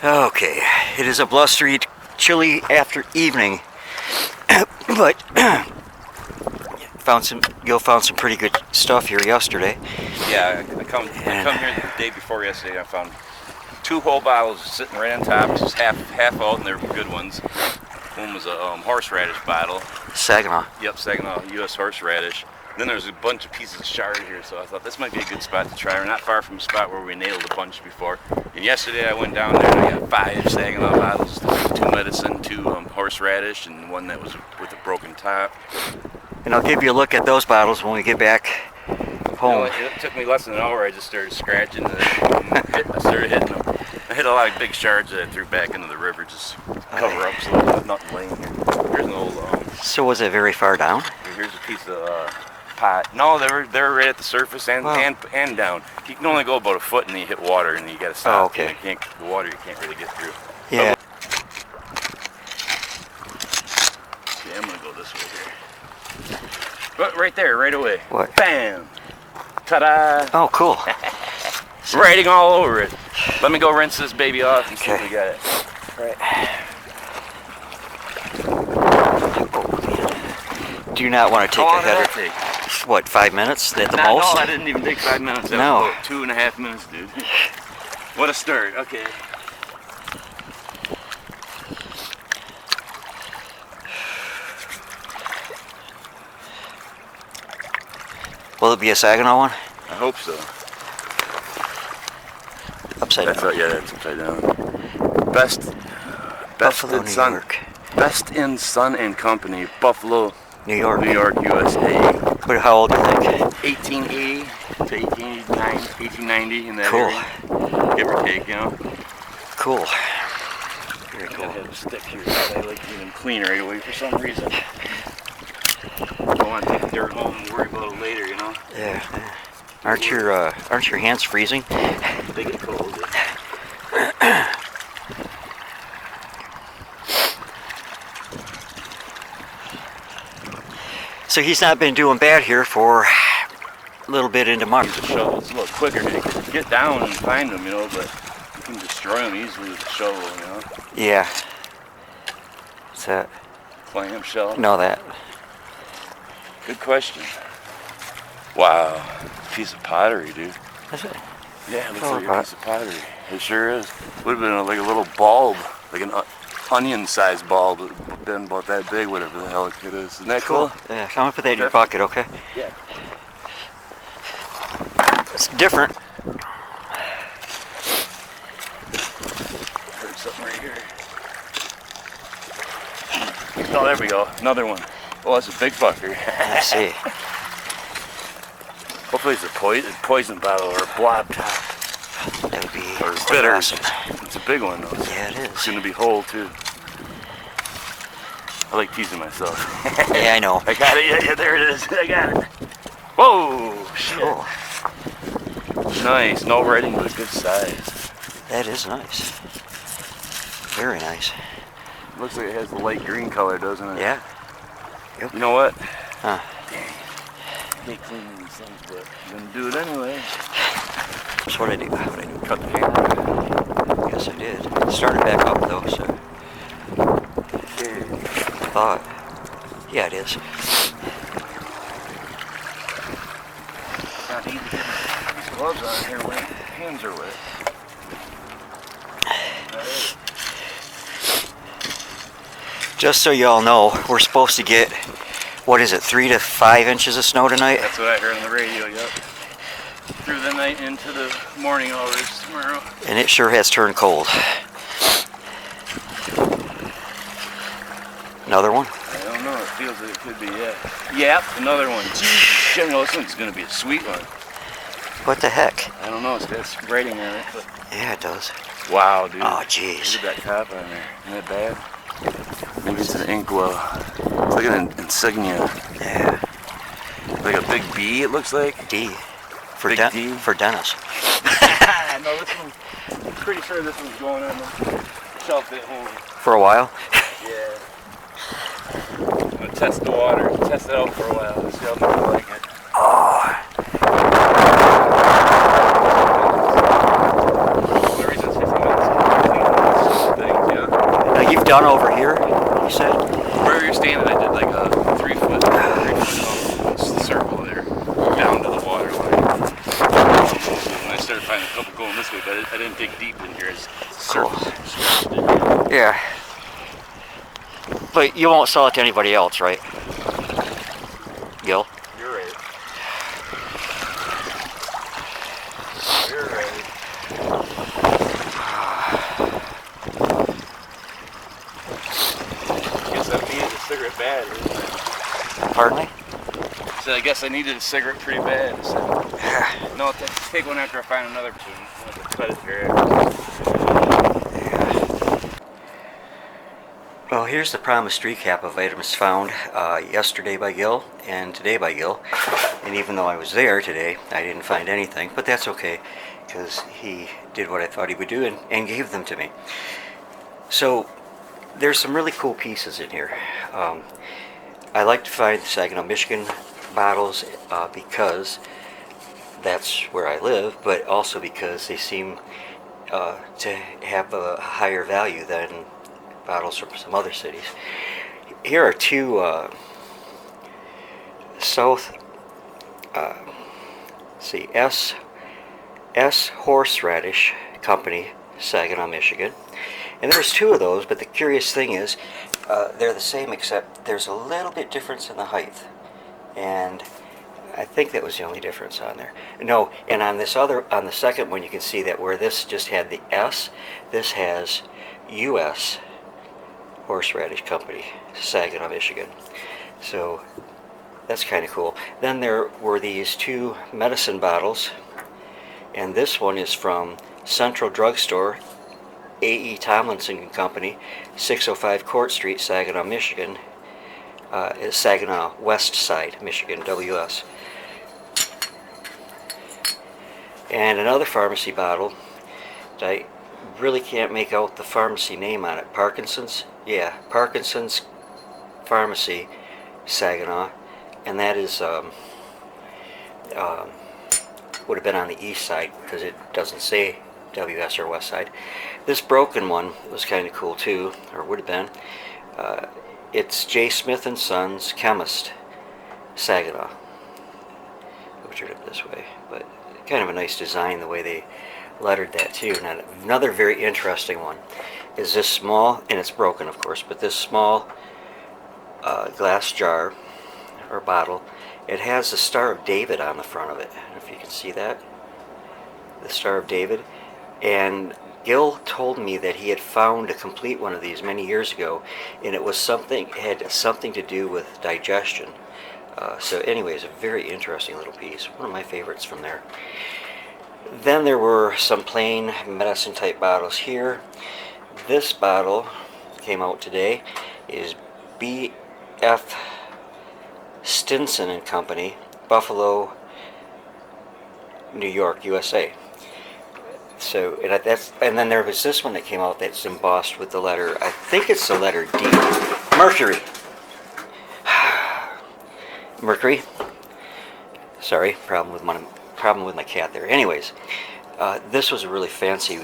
Okay, it is a blustery, chilly after evening, but Gil found some pretty good stuff here yesterday. Yeah, I come here the day before yesterday. I found 2 whole bottles sitting right on top. Just half out, and they're good ones. One was a horseradish bottle. Saginaw. Yep, Saginaw U.S. horseradish. Then there's a bunch of pieces of shard here, so I thought this might be a good spot to try. We're not far from a spot where we nailed a bunch before. And yesterday I went down there and I got 5 Saginaw bottles, 2 medicine, 2 horseradish, and one that was with a broken top. And I'll give you a look at those bottles when we get back home. You know, it took me less than an hour. I just started scratching and I started hitting them. I hit a lot of big shards that I threw back into the river just to cover up so there's nothing laying here. Here's an old So was it very far down? Here's a piece of pot. No, they were right at the surface and down. You can only go about a foot and then you hit water and you got to stop. Oh, okay. The water you can't really get through. Yeah. Okay, I'm gonna go this way here. But right there, right away. What? Bam! Ta-da! Oh, cool. Writing all over it. Let me go rinse this baby off and see if we got it. Right. Do you not want to take a header? Take? What, 5 minutes at the most? No, I didn't even take 5 minutes. That No. was about 2.5 minutes, dude. What a start. Okay. Will it be a Saginaw one? I hope so. Upside down. Yeah, that's upside down. Best Buffalo, in New Sun. York. Best in Sun and Company, Buffalo, New York, USA. But how old do you think? 1880 to 1890 in that Cool. area. Give or take, you know. Cool. Very I cool. have a stick here that I like getting clean right away for some reson. Don't want to take the dirt home and worry about it later, you know. Yeah. Aren't your hands freezing? They get cold. So he's not been doing bad here for a little bit into March. The shovel, it's a little quicker to get down and find them, you know, but you can destroy them easily with a shovel, you know. Yeah. What's that? Clam shell. Know that. Good question. Wow, piece of pottery, dude. Is it? Yeah, it looks like a piece of pottery. It sure is. Would have been like a little bulb, like an onion-sized bulb, but been about that big, whatever the hell it is. Isn't that cool? Yeah, I'm gonna put that in your bucket, okay? Yeah. It's different. Heard something right here. Oh, there we go. Another one. Oh, that's a big fucker. Let's see. Hopefully it's a poison bottle or a blob top. That would be Or bitter. awesome. It's a big one though. Yeah, it is. It's gonna be whole too. I like teasing myself. Yeah, I know. I got it. Yeah, there it is. I got it. Whoa! Shit. Cool. Nice. No writing, but good size. That is nice. Very nice. Looks like it has the light green color, doesn't it? Yeah. Yep. You know what? Huh. Dang. I hate cleaning these things, but I'm gonna do it anyway. That's what I do. What I do. Cut the camera. Yes, I did. It started back up though, so. I thought. Yeah, it is. Not easy getting these gloves on here when hands are wet. Just so y'all know, we're supposed to get, what is it, 3 to 5 inches of snow tonight? That's what I heard on the radio, yep. Through the night into the morning hours tomorrow. And it sure has turned cold. Another one? I don't know, it feels like it could be, yeah. Yep, another one. Jeez, you know, this one's gonna be a sweet one. What the heck? I don't know, it's got some writing on it, but... Yeah, it does. Wow, dude. Oh, jeez. Look at that top on there. Isn't that bad? Maybe it's an inkwell. It's like an insignia. Yeah. Like a big B, it looks like. D. For Big D? For Dennis. No, this one, I'm pretty sure this one's going on the shelf at home. For a while. Yeah. I'm gonna test the water, test it out for a while, see how much I like it. Oh. The reason it's things, yeah. Now you've done over here, you said? Where you're standing, I did like a 3 foot circle there, down to the water line. And I started finding a couple going this way, but I didn't dig deep in here. It's Cool. surface. Yeah. But you won't sell it to anybody else, right? Gil? You're right. You're right. Guess I needed a cigarette bad, isn't it? Pardon me? So I guess I needed a cigarette pretty bad. So. No, I'll take one after I find another one. I'll have to cut it here. Well, here's the promised recap of items found yesterday by Gil and today by Gil. And even though I was there today, I didn't find anything, but that's okay because he did what I thought he would do and gave them to me. So there's some really cool pieces in here. I like to find the Saginaw, Michigan bottles because that's where I live, but also because they seem to have a higher value than bottles from some other cities. Here are two S Horseradish Company, Saginaw, Michigan. And there's two of those, but the curious thing is they're the same except there's a little bit difference in the height. And I think that was the only difference on there. No, and on this other, on the second one, you can see that where this just had the S, this has U.S. Horseradish Company, Saginaw, Michigan. So that's kind of cool. Then there were these two medicine bottles, and this one is from Central Drugstore, A.E. Tomlinson and Company, 605 Court Street, Saginaw, Michigan. Is Saginaw West Side, Michigan, WS. And another pharmacy bottle. I really can't make out the pharmacy name on it. Parkinson's? Yeah, Parkinson's Pharmacy, Saginaw. And that is, would have been on the east side because it doesn't say WS or West Side. This broken one was kind of cool too, or would have been. It's J. Smith & Sons, Chemist, Saginaw. I butchered it this way, but kind of a nice design the way they lettered that too. Now, another very interesting one is this small, and it's broken of course, but this small glass jar or bottle. It has the Star of David on the front of it. I don't know if you can see that. The Star of David. And Gil told me that he had found a complete one of these many years ago, and it was something, had something to do with digestion. So anyways, a very interesting little piece. One of my favorites from there. Then there were some plain medicine type bottles here. This bottle came out today is B.F. Stinson and Company, Buffalo, New York, USA. So, and then there was this one that came out that's embossed with the letter, I think it's the letter D. Mercury. Mercury. Sorry, problem with my cat there. Anyways, this was a really fancy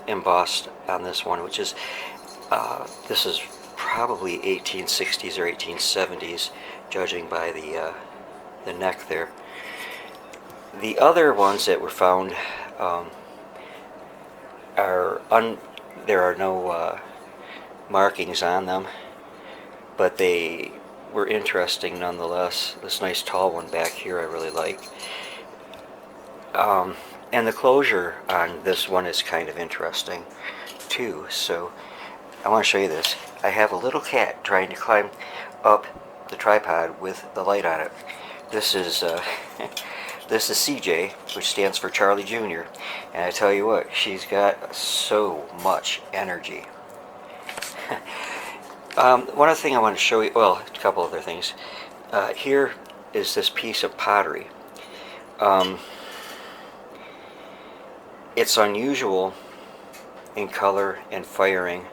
embossed on this one, which is, this is probably 1860s or 1870s, judging by the neck there. The other ones that were found there are no markings on them, but they were interesting nonetheless. This nice tall one back here I really like. And the closure on this one is kind of interesting too. So I want to show you this. I have a little cat trying to climb up the tripod with the light on it. This is this is CJ, which stands for Charlie Jr. And I tell you what, she's got so much energy. One other thing I want to show you, well, a couple other things. Here is this piece of pottery. Um, it's unusual in color and firing,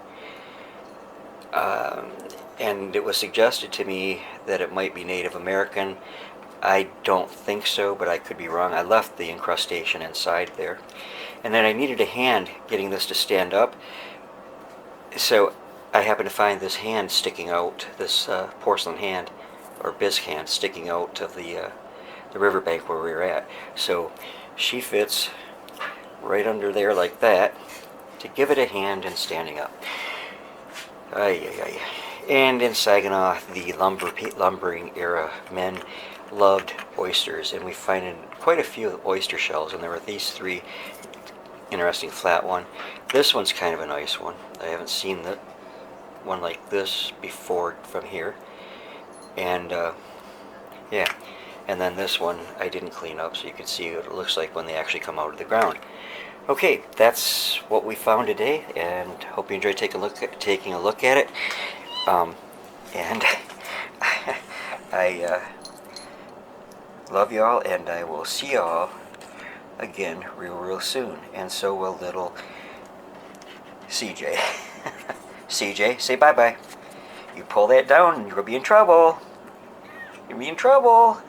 and it was suggested to me that it might be Native American. I don't think so, but I could be wrong. I left the incrustation inside there. And then I needed a hand getting this to stand up. So I happened to find this hand sticking out, this porcelain hand, or bisque hand, sticking out of the riverbank where we were at. So she fits right under there like that to give it a hand and standing up. Ay, ay, ay. And in Saginaw, the lumbering era men loved oysters, and we find quite a few oyster shells, and there were these three. Interesting flat one. This one's kind of a nice one. I haven't seen that one like this before from here. And yeah, and then this one I didn't clean up, so you can see what it looks like when they actually come out of the ground. Okay, that's what we found today, and hope you enjoyed taking a look at it. And I love y'all, and I will see y'all again real soon. And so will little CJ. CJ, say bye-bye. You pull that down and you'll be in trouble. You'll be in trouble.